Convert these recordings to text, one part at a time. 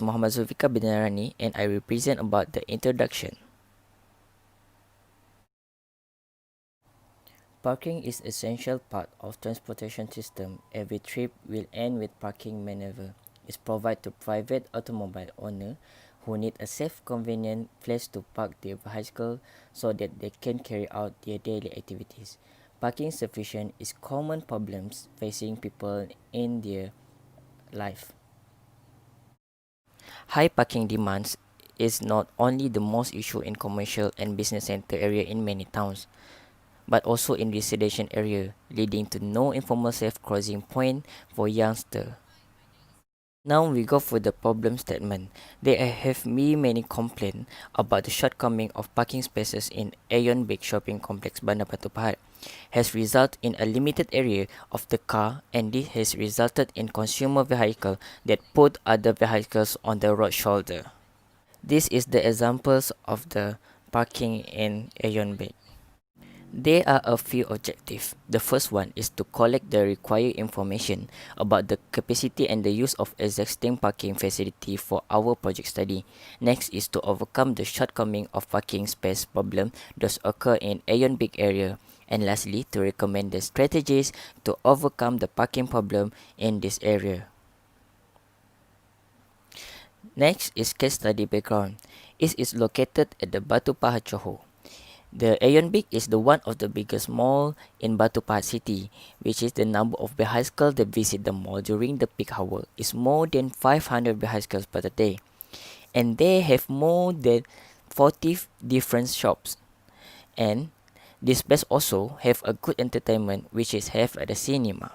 is Muhammad Zulfikar Binarani and I will present about the introduction. Parking is essential part of transportation system. Every trip will end with parking maneuver. It's provided to private automobile owner who need a safe, convenient place to park their vehicle so that they can carry out their daily activities. Parking sufficient is common problems facing people in their life. High parking demands is not only the most issue in commercial and business center area in many towns, but also in residential area, leading to no informal safe crossing point for youngsters. Now we go for the problem statement. There have been many complaints about the shortcoming of parking spaces in Aeon Big Shopping Complex Bandar Batu Pahat has resulted in a limited area of the car, and this has resulted in consumer vehicle that put other vehicles on the road shoulder. This is the examples of the parking in Aeon Big. There are a few objectives. The first one is to collect the required information about the capacity and the use of existing parking facility for our project study. Next is to overcome the shortcoming of parking space problem that occur in Aeon Big area. And lastly, to recommend the strategies to overcome the parking problem in this area. Next is case study background. It is located at the Batu Pahat, Johor. The Aeon Big is the one of the biggest mall in Batu Pahat city, which is the number of vehicles that visit the mall during the peak hour is more than 500 vehicles per day. And they have more than 40 different shops. And this place also have a good entertainment which is have at the cinema.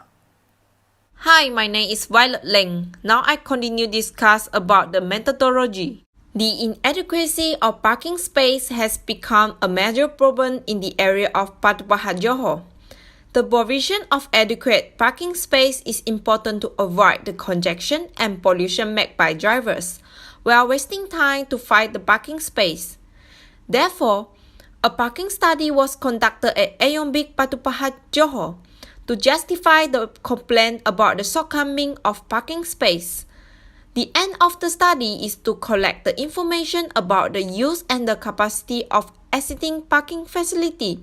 Hi, my name is Violet Leng. Now I continue discuss about the methodology. The inadequacy of parking space has become a major problem in the area of Batu Pahat, Johor. The provision of adequate parking space is important to avoid the congestion and pollution made by drivers, while wasting time to find the parking space. Therefore, a parking study was conducted at Aeon Big Batu Pahat, Johor, to justify the complaint about the shortcoming of parking space. The end of the study is to collect the information about the use and the capacity of existing parking facility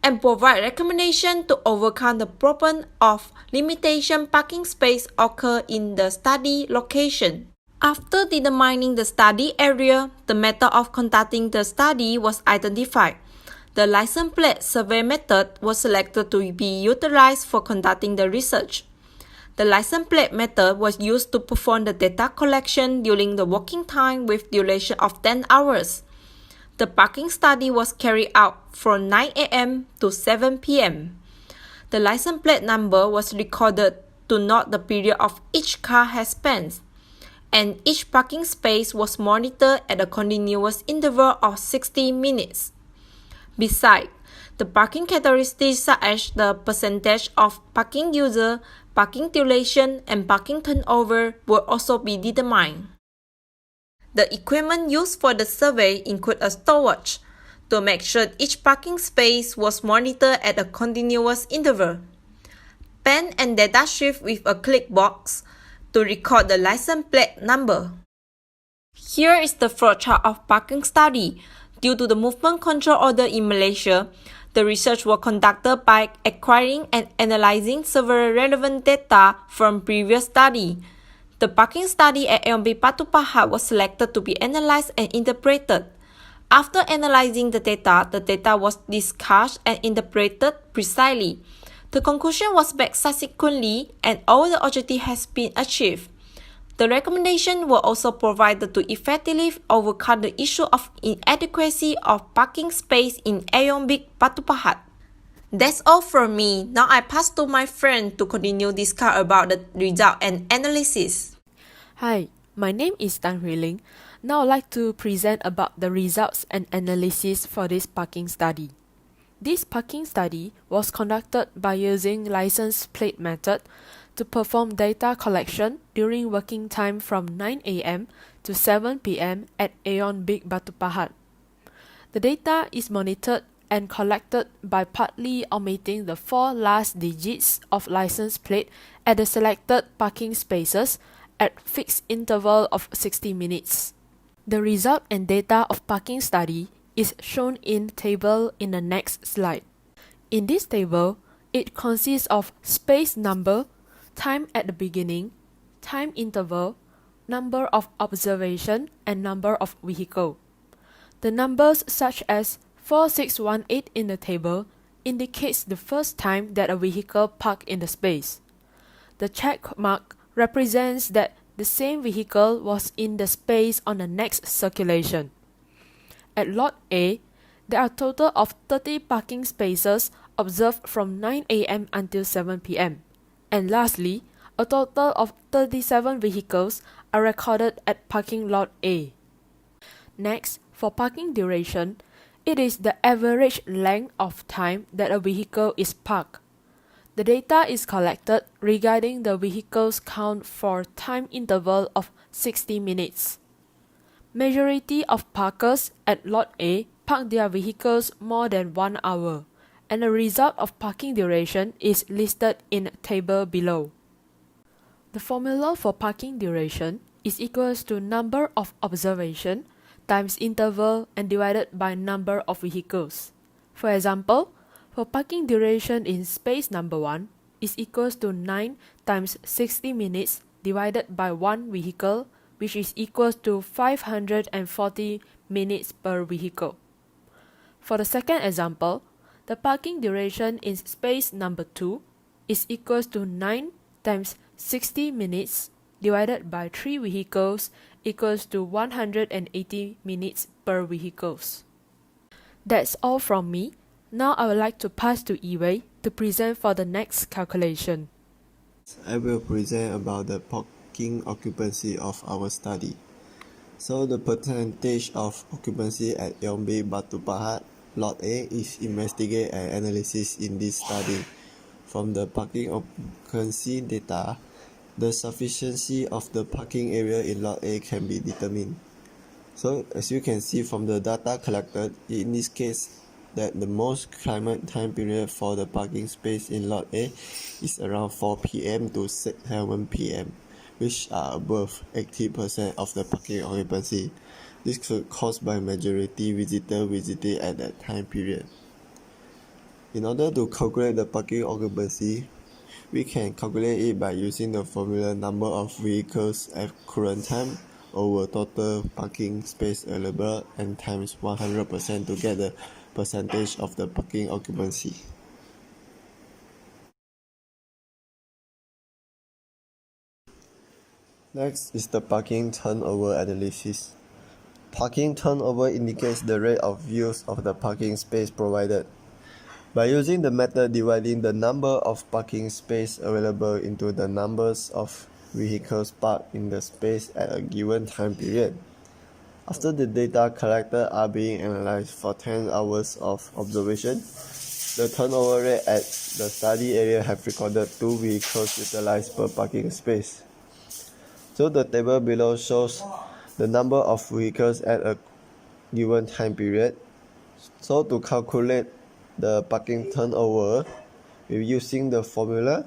and provide recommendation to overcome the problem of limitation parking space occur in the study location. After determining the study area, the method of conducting the study was identified. The license plate survey method was selected to be utilized for conducting the research. The license plate method was used to perform the data collection during the working time with duration of 10 hours. The parking study was carried out from 9 a.m. to 7 p.m. The license plate number was recorded to note the period of each car has spent, and each parking space was monitored at a continuous interval of 60 minutes. Besides, the parking characteristics such as the percentage of parking user, parking duration, and parking turnover will also be determined. The equipment used for the survey include a stopwatch to make sure each parking space was monitored at a continuous interval, pen and data sheet with a click box to record the license plate number. Here is the flowchart of parking study. Due to the movement control order in Malaysia, the research was conducted by acquiring and analyzing several relevant data from previous study. The parking study at Aeon Big Batu Pahat was selected to be analyzed and interpreted. After analyzing the data was discussed and interpreted precisely. The conclusion was back subsequently, and all the objective has been achieved. The recommendation were also provided to effectively overcome the issue of inadequacy of parking space in Aeon Big Batu Pahat. That's all from me. Now I pass to my friend to continue discuss about the result and analysis. Hi, my name is Tan Hui Ling. Now I'd like to present about the results and analysis for this parking study. This parking study was conducted by using license plate method to perform data collection during working time from 9 a.m. to 7 p.m. at Aeon Big Batu Pahat. The data is monitored and collected by partly omitting the 4 last digits of license plate at the selected parking spaces at fixed interval of 60 minutes. The result and data of parking study is shown in table in the next slide. In this table, it consists of space number, time at the beginning, time interval, number of observation, and number of vehicle. The numbers such as 4618 in the table indicates the first time that a vehicle parked in the space. The check mark represents that the same vehicle was in the space on the next circulation. At Lot A, there are a total of 30 parking spaces observed from 9 a.m. until 7 p.m. And lastly, a total of 37 vehicles are recorded at parking Lot A. Next, for parking duration, it is the average length of time that a vehicle is parked. The data is collected regarding the vehicles count for time interval of 60 minutes. Majority of parkers at Lot A park their vehicles more than 1 hour, and the result of parking duration is listed in table below. The formula for parking duration is equals to number of observation times interval and divided by number of vehicles. For example, for parking duration in space number 1 is equals to 9 times 60 minutes divided by 1 vehicle, which is equals to 540 minutes per vehicle. For the second example, the parking duration in space number 2 is equals to 9 times 60 minutes divided by 3 vehicles equals to 180 minutes per vehicles. That's all from me. Now I would like to pass to Yi-Wei to present for the next calculation. I will present about the parking occupancy of our study. So the percentage of occupancy at Yongbei Batu Pahat Lot A is investigated and analysis in this study. From the parking occupancy data, the sufficiency of the parking area in Lot A can be determined. So as you can see from the data collected, in this case, that the most climate time period for the parking space in Lot A is around 4 p.m. to 7 p.m., which are above 80% of the parking occupancy. This could caused by majority visitor visiting at that time period. In order to calculate the parking occupancy, we can calculate it by using the formula number of vehicles at current time over total parking space available and times 100% to get the percentage of the parking occupancy. Next is the parking turnover analysis. Parking turnover indicates the rate of use of the parking space provided. By using the method dividing the number of parking space available into the numbers of vehicles parked in the space at a given time period. After the data collected are being analyzed for 10 hours of observation, the turnover rate at the study area have recorded 2 vehicles utilized per parking space. So the table below shows the number of vehicles at a given time period. So to calculate the parking turnover, we're using the formula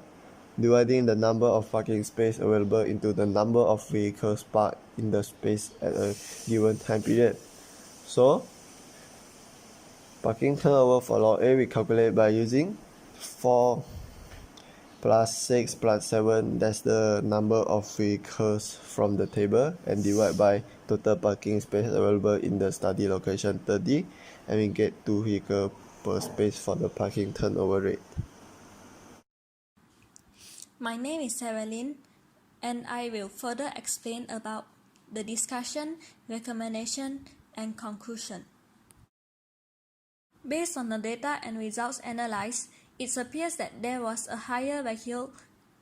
dividing the number of parking space available into the number of vehicles parked in the space at a given time period. So parking turnover for Lot A we calculate by using 4 plus 6 plus 7, that's the number of vehicles from the table, and divide by total parking space available in the study location 30, and we get 2 vehicles per space for the parking turnover rate. My name is Sarah Lin, and I will further explain about the discussion, recommendation, and conclusion. Based on the data and results analyzed, it appears that there was a higher vehicle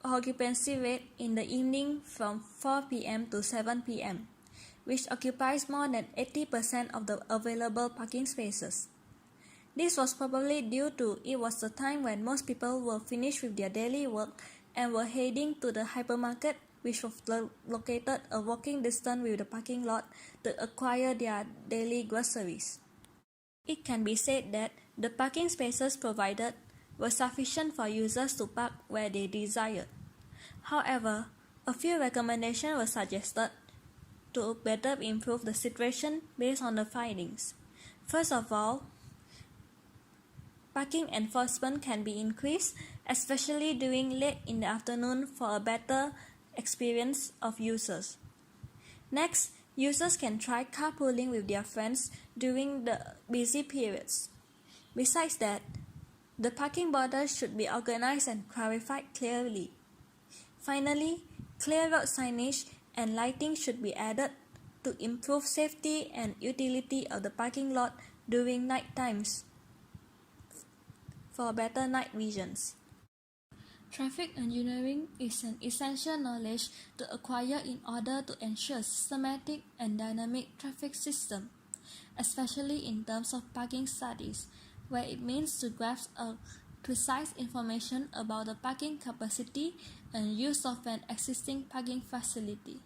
occupancy rate in the evening from 4 p.m. to 7 p.m., which occupies more than 80% of the available parking spaces. This was probably due to it was the time when most people were finished with their daily work and were heading to the hypermarket, which was located a walking distance with the parking lot to acquire their daily groceries. It can be said that the parking spaces provided were sufficient for users to park where they desired. However, A few recommendations were suggested to better improve the situation based on the findings. First of all, parking enforcement can be increased, especially during late in the afternoon for a better experience of users. Next, users can try carpooling with their friends during the busy periods. Besides that, the parking borders should be organized and clarified clearly. Finally, clear road signage and lighting should be added to improve safety and utility of the parking lot during night times for better night visions. Traffic engineering is an essential knowledge to acquire in order to ensure systematic and dynamic traffic system, especially in terms of parking studies, where it means to grasp a precise information about the parking capacity and use of an existing parking facility.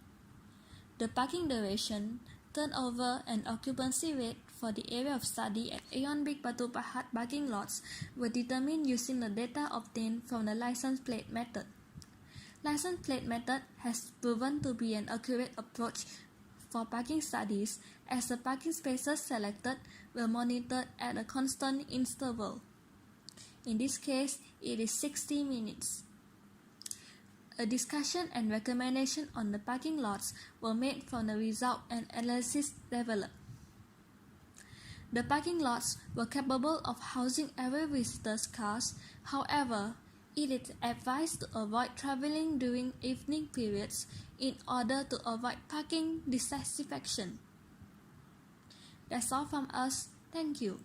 The parking duration, turnover, and occupancy rate for the area of study at Aeon Big Batu Pahat parking lots were determined using the data obtained from the license plate method. License plate method has proven to be an accurate approach for parking studies, as the parking spaces selected were monitored at a constant interval. In this case, it is 60 minutes. A discussion and recommendation on the parking lots were made from the result and analysis developed. The parking lots were capable of housing every visitor's cars. However, it is advised to avoid traveling during evening periods in order to avoid parking dissatisfaction. That's all from us. Thank you.